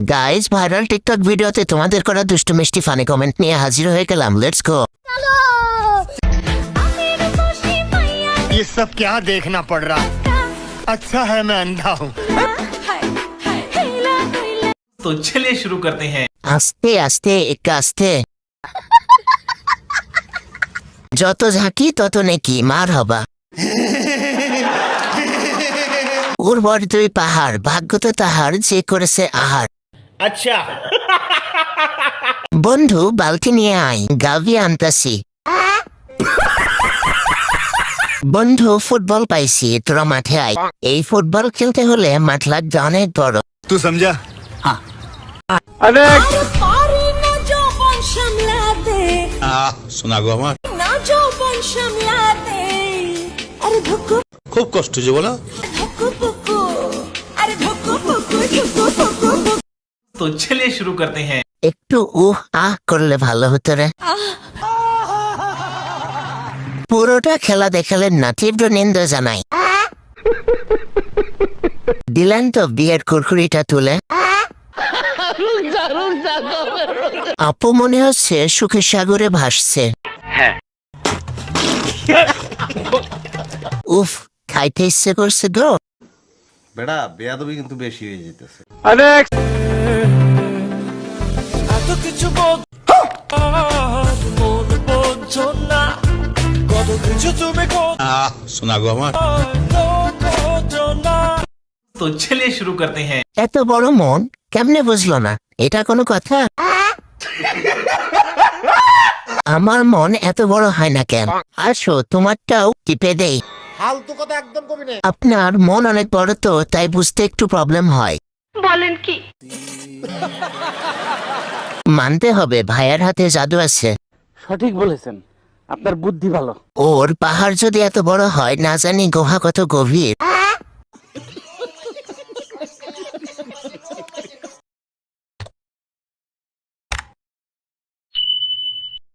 Guys, viral TikTok ভিডিওতে তোমাদের করা দুষ্টু মিষ্টি ফানি কমেন্ট নিয়ে হাজির হয়ে গেলাম। Let's go. ये सब क्या देखना पड़ रहा। अच्छा है मैं अंधा हूँ। तो चलिए शुरू करते हैं। আস্তে আস্তে একটু আস্তে। যত ঝাঁকি তত নেকি, মার হবা। উর্বর দুই পাহাড়, ভাগ্য তো তাহার যে করেছে আহার। अच्छा বন্ধু বালতি নিয়ে আয়, গাভি আনতাছি। বন্ধু ফুটবল পাইছি, তোরা মাঠে আয়। এই ফুটবল খেলতে হলে মাঠ লাগবে অনেক বড়। तू समझा। শোনা গো আমার খুব কষ্ট যে বলো। तो चलिए शुरू करते हैं। একটু আহ করলে ভালো হতো রে। পুরোটা খেলা দেখালেন না, তীব্র নিন্দা জানাই। দিলেন তো বিয়ের কুরকুরিটা তুলে। আপু মনে হচ্ছে সুখের সাগরে ভাসছে। উফ, খাইতে ইচ্ছে করছে গো। বেটা বেয়াদবি কিন্তু বেশি হয়ে যেতেছে। শোনা গো আমার तो चलिए शुरू करते हैं। এত বড় মন কেমনে বুঝলো না? এটা কোনো কথা? আমার মন এত বড় হয় না কেন? আসো তোমারটাও টিপে দেই। আপনার মন অনেক বড় তো, তাই বুঝতে একটু প্রবলেম হয়। বলেন কি? মানতে হবে ভাইয়ের হাতে জাদু আছে। সঠিক বলেছেন, আপনার বুদ্ধি ভালো। ওর পাহাড় যদি এত বড় হয়, না জানি গুহা কত গভীর।